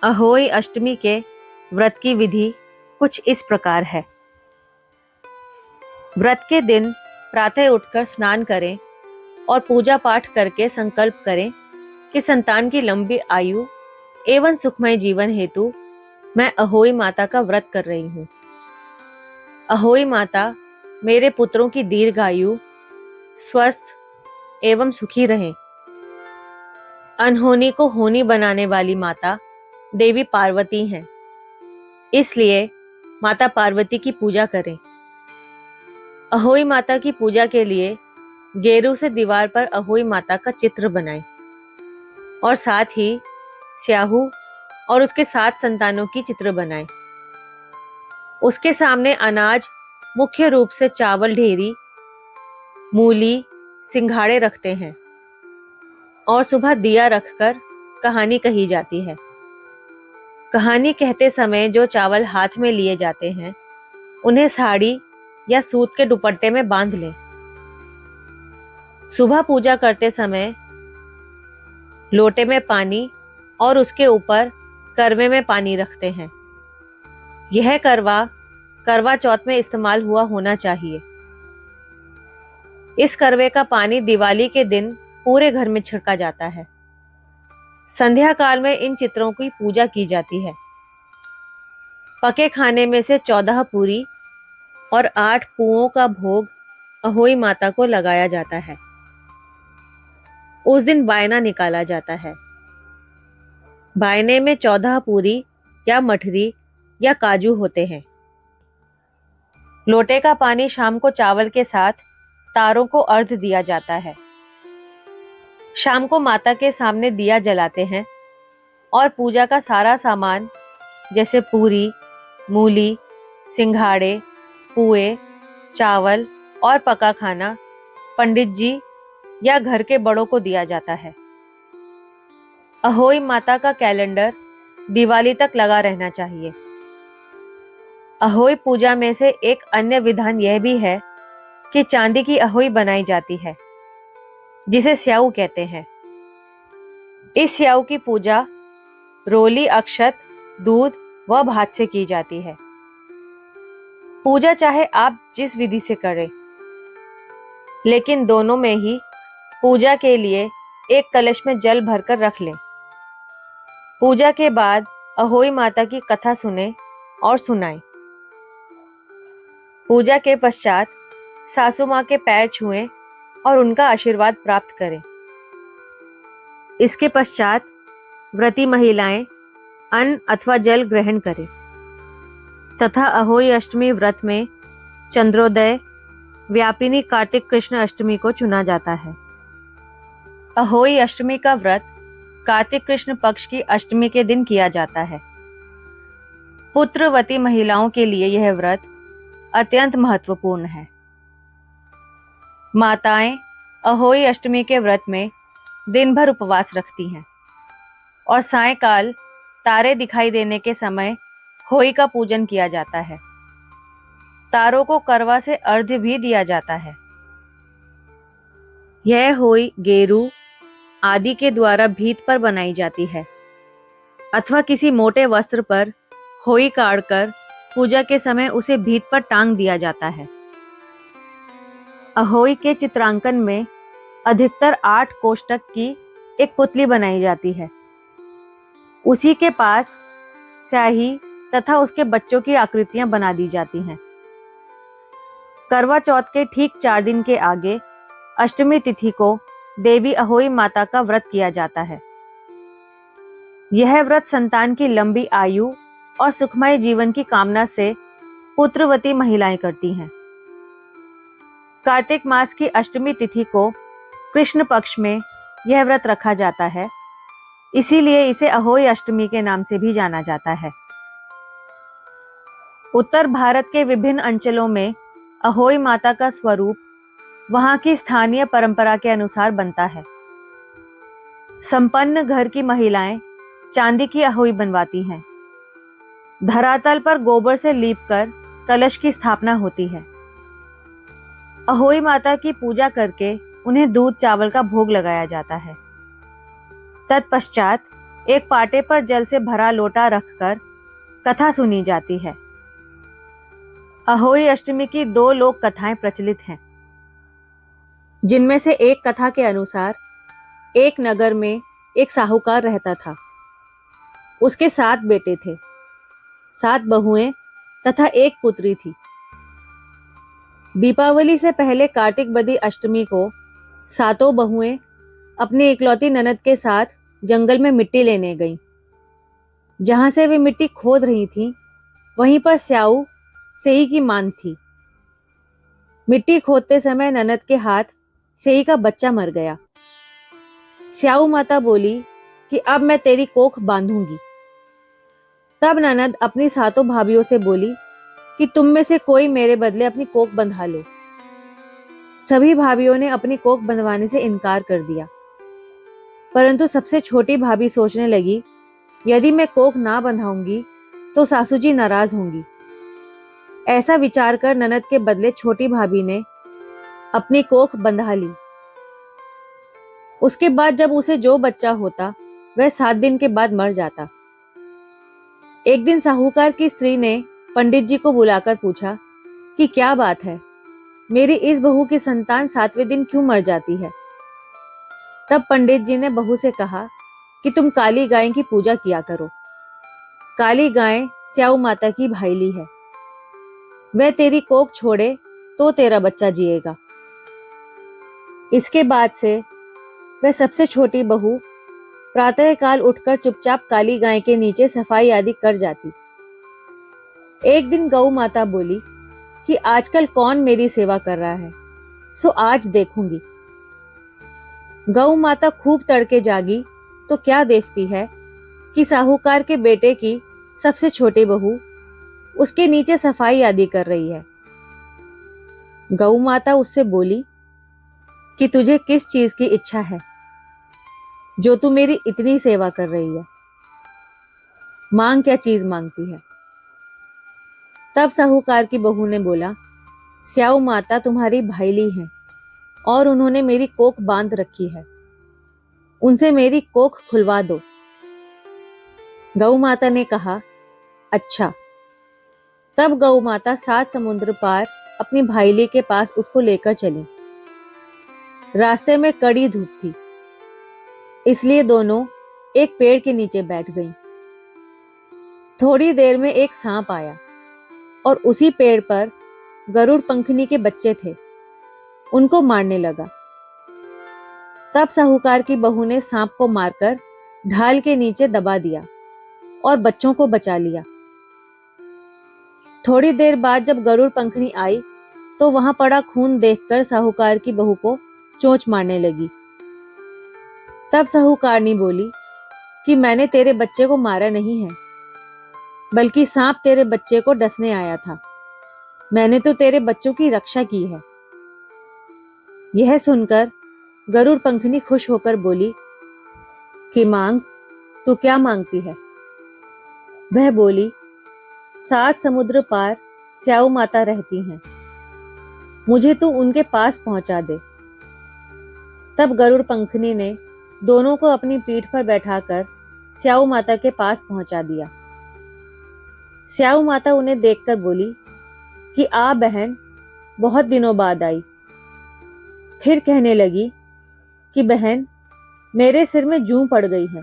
अहोई अष्टमी के व्रत की विधि कुछ इस प्रकार है। व्रत के दिन प्रातः उठकर स्नान करें और पूजा पाठ करके संकल्प करें कि संतान की लंबी आयु एवं सुखमय जीवन हेतु मैं अहोई माता का व्रत कर रही हूँ। अहोई माता मेरे पुत्रों की दीर्घायु, स्वस्थ एवं सुखी रहें। अनहोनी को होनी बनाने वाली माता देवी पार्वती हैं, इसलिए माता पार्वती की पूजा करें। अहोई माता की पूजा के लिए गेरू से दीवार पर अहोई माता का चित्र बनाएं और साथ ही स्याहू और उसके 7 संतानों की चित्र बनाएं। उसके सामने अनाज, मुख्य रूप से चावल ढेरी, मूली, सिंघाड़े रखते हैं और सुबह दिया रखकर कहानी कही जाती है। कहानी कहते समय जो चावल हाथ में लिए जाते हैं उन्हें साड़ी या सूत के दुपट्टे में बांध लें। सुबह पूजा करते समय लोटे में पानी और उसके ऊपर करवे में पानी रखते हैं। यह करवा चौथ में इस्तेमाल हुआ होना चाहिए। इस करवे का पानी दिवाली के दिन पूरे घर में छिड़का जाता है। संध्या काल में इन चित्रों की पूजा की जाती है। पके खाने में से 14 पूरी और 8 पुओं का भोग अहोई माता को लगाया जाता है। उस दिन बायना निकाला जाता है। बायने में 14 पूरी या मठरी या काजू होते हैं। लोटे का पानी शाम को चावल के साथ तारों को अर्घ दिया जाता है। शाम को माता के सामने दिया जलाते हैं और पूजा का सारा सामान जैसे पूरी, मूली, सिंघाड़े, पुए, चावल और पका खाना पंडित जी या घर के बड़ों को दिया जाता है। अहोई माता का कैलेंडर दिवाली तक लगा रहना चाहिए। अहोई पूजा में से एक अन्य विधान यह भी है कि चांदी की अहोई बनाई जाती है, जिसे स्याऊ कहते हैं। इस स्याऊ की पूजा रोली, अक्षत, दूध व भात से की जाती है। पूजा चाहे आप जिस विधि से करें, लेकिन दोनों में ही पूजा के लिए एक कलश में जल भरकर रख लें। पूजा के बाद अहोई माता की कथा सुने और सुनाएं। पूजा के पश्चात सासू माँ के पैर छुएं और उनका आशीर्वाद प्राप्त करें। इसके पश्चात व्रती महिलाएं अन्न अथवा जल ग्रहण करें तथा अहोई अष्टमी व्रत में चंद्रोदय व्यापिनी कार्तिक कृष्ण अष्टमी को चुना जाता है। अहोई अष्टमी का व्रत कार्तिक कृष्ण पक्ष की अष्टमी के दिन किया जाता है। पुत्रवती महिलाओं के लिए यह व्रत अत्यंत महत्वपूर्ण है। माताएं अहोई अष्टमी के व्रत में दिन भर उपवास रखती हैं और सायंकाल तारे दिखाई देने के समय होई का पूजन किया जाता है। तारों को करवा से अर्घ्य भी दिया जाता है। यह होई गेरू आदि के द्वारा भीत पर बनाई जाती है अथवा किसी मोटे वस्त्र पर होई काढ़कर पूजा के समय उसे भीत पर टांग दिया जाता है। अहोई के चित्रांकन में अधिकतर 8 कोष्ठक की एक पुतली बनाई जाती है। उसी के पास स्याही तथा उसके बच्चों की आकृतियां बना दी जाती हैं। करवा चौथ के ठीक 4 दिन के आगे अष्टमी तिथि को देवी अहोई माता का व्रत किया जाता है। यह व्रत संतान की लंबी आयु और सुखमय जीवन की कामना से पुत्रवती महिलाएं करती हैं। कार्तिक मास की अष्टमी तिथि को कृष्ण पक्ष में यह व्रत रखा जाता है, इसीलिए इसे अहोई अष्टमी के नाम से भी जाना जाता है। उत्तर भारत के विभिन्न अंचलों में अहोई माता का स्वरूप वहां की स्थानीय परंपरा के अनुसार बनता है। संपन्न घर की महिलाएं चांदी की अहोई बनवाती हैं। धरातल पर गोबर से लीपकर कलश की स्थापना होती है। अहोई माता की पूजा करके उन्हें दूध चावल का भोग लगाया जाता है। तत्पश्चात एक पाटे पर जल से भरा लोटा रखकर कथा सुनी जाती है। अहोई अष्टमी की 2 लोक कथाएं प्रचलित हैं, जिनमें से एक कथा के अनुसार एक नगर में एक साहूकार रहता था। उसके 7 बेटे थे, 7 बहुएं तथा एक पुत्री थी। दीपावली से पहले कार्तिक बदी अष्टमी को सातों बहुएं अपनी इकलौती ननद के साथ जंगल में मिट्टी लेने गईं। जहां से वे मिट्टी खोद रही थीं, वहीं पर स्याऊ सेई की मांद थी। मिट्टी खोदते समय ननद के हाथ सेई का बच्चा मर गया। स्याऊ माता बोली कि अब मैं तेरी कोख बांधूंगी। तब ननद अपनी सातों भाभियों से बोली कि तुम में से कोई मेरे बदले अपनी कोख बंधा लो। सभी भाभियों ने अपनी कोख बंधवाने से इनकार कर दिया, परंतु सबसे छोटी भाभी सोचने लगी, यदि मैं कोख ना बंधाऊंगी तो सासू जी नाराज होंगी। ऐसा विचार कर ननद के बदले छोटी भाभी ने अपनी कोख बंधा ली। उसके बाद जब उसे जो बच्चा होता, वह 7 दिन के बाद मर जाता। एक दिन साहूकार की स्त्री ने पंडित जी को बुलाकर पूछा कि क्या बात है, मेरी इस बहू की संतान 7वें दिन क्यों मर जाती है। तब पंडित जी ने बहू से कहा कि तुम काली गाय की पूजा किया करो। काली गाय स्याऊ माता की भाईली है, वह तेरी कोख छोड़े तो तेरा बच्चा जिएगा। इसके बाद से वह सबसे छोटी बहू प्रातःकाल उठकर चुपचाप काली गाय के नीचे सफाई आदि कर जाती। एक दिन गौ माता बोली कि आजकल कौन मेरी सेवा कर रहा है, सो आज देखूंगी। गौ माता खूब तड़के जागी तो क्या देखती है कि साहूकार के बेटे की सबसे छोटी बहू उसके नीचे सफाई आदि कर रही है। गौ माता उससे बोली कि तुझे किस चीज की इच्छा है जो तू मेरी इतनी सेवा कर रही है, मांग क्या चीज मांगती है। तब साहूकार की बहू ने बोला, स्याऊ माता तुम्हारी भाईली हैं और उन्होंने मेरी कोख बांध रखी है, उनसे मेरी कोख खुलवा दो। गौ माता ने कहा, अच्छा। तब गौ माता 7 समुद्र पार अपनी भाईली के पास उसको लेकर चली। रास्ते में कड़ी धूप थी, इसलिए दोनों एक पेड़ के नीचे बैठ गईं। थोड़ी देर में एक सांप आया और उसी पेड़ पर गरुड़ पंखनी के बच्चे थे, उनको मारने लगा। तब साहूकार की बहू ने सांप को मारकर ढाल के नीचे दबा दिया और बच्चों को बचा लिया। थोड़ी देर बाद जब गरुड़ पंखनी आई तो वहां पड़ा खून देखकर साहूकार की बहू को चोंच मारने लगी। तब साहूकारनी बोली कि मैंने तेरे बच्चे को मारा नहीं है, बल्कि सांप तेरे बच्चे को डसने आया था। मैंने तो तेरे बच्चों की रक्षा की है। यह सुनकर गरुड़ पंखनी खुश होकर बोली कि मांग, तू क्या मांगती है। वह बोली, 7 समुद्र पार स्याऊ माता रहती हैं, मुझे तू उनके पास पहुंचा दे। तब गरुड़ पंखनी ने दोनों को अपनी पीठ पर बैठाकर स्याऊ माता के पास पहुंचा दिया। स्याऊ माता उन्हें देखकर बोली कि आ बहन, बहुत दिनों बाद आई। फिर कहने लगी कि बहन, मेरे सिर में जूं पड़ गई है।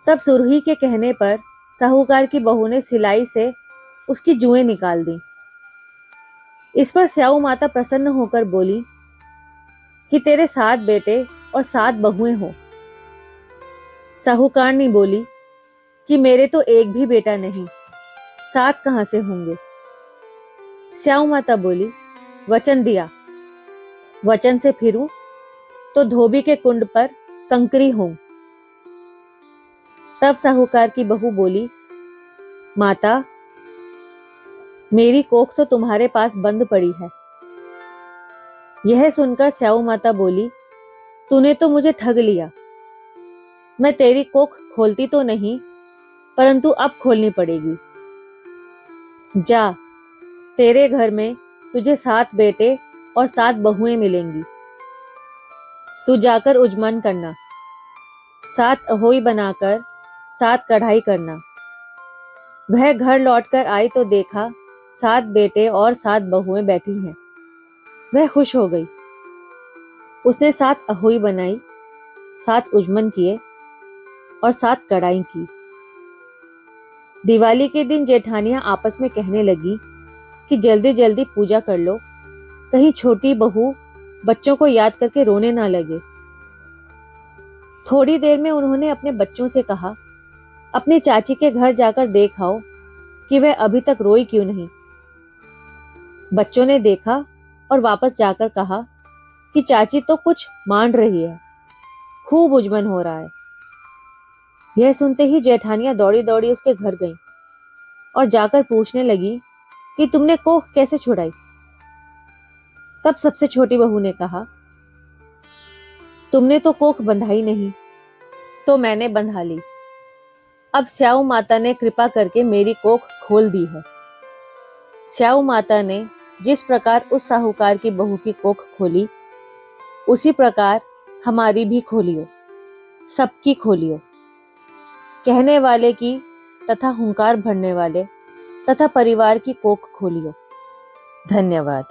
तब सुरही के कहने पर साहूकार की बहू ने सिलाई से उसकी जुएं निकाल दी। इस पर स्याऊ माता प्रसन्न होकर बोली कि तेरे 7 बेटे और 7 बहुएं हो। साहूकारनी बोली कि मेरे तो एक भी बेटा नहीं, 7 कहां से होंगे। स्याऊ माता बोली, वचन दिया, वचन से फिरूं तो धोबी के कुंड पर कंकरी हों। तब साहूकार की बहू बोली, माता, मेरी कोख तो तुम्हारे पास बंद पड़ी है। यह सुनकर स्याऊ माता बोली, तूने तो मुझे ठग लिया। मैं तेरी कोख खोलती तो नहीं, परंतु अब खोलनी पड़ेगी। जा, तेरे घर में तुझे 7 बेटे और 7 बहुएं मिलेंगी। तू जाकर उजमन करना। 7 अहोई बनाकर 7 कढ़ाई करना। वह घर लौटकर आई तो देखा 7 बेटे और 7 बहुएं बैठी हैं। वह खुश हो गई। उसने 7 अहोई बनाई, 7 उजमन किए और 7 कढ़ाई की। दिवाली के दिन जेठानियां आपस में कहने लगी कि जल्दी जल्दी पूजा कर लो, कहीं छोटी बहू बच्चों को याद करके रोने ना लगे। थोड़ी देर में उन्होंने अपने बच्चों से कहा, अपनी चाची के घर जाकर देख आओ कि वह अभी तक रोई क्यों नहीं। बच्चों ने देखा और वापस जाकर कहा कि चाची तो कुछ मान रही है, खूब उजमन हो रहा है। यह सुनते ही जेठानियां दौड़ी दौड़ी उसके घर गईं और जाकर पूछने लगी कि तुमने कोख कैसे छुड़ाई। तब सबसे छोटी बहू ने कहा, तुमने तो कोख बंधाई नहीं, तो मैंने बंधा ली। अब स्याऊ माता ने कृपा करके मेरी कोख खोल दी है। स्याऊ माता ने जिस प्रकार उस साहूकार की बहू की कोख खोली, उसी प्रकार हमारी भी खोलियो, सबकी खोलियो। कहने वाले की तथा हुंकार भरने वाले तथा परिवार की कोख खोलियो। धन्यवाद।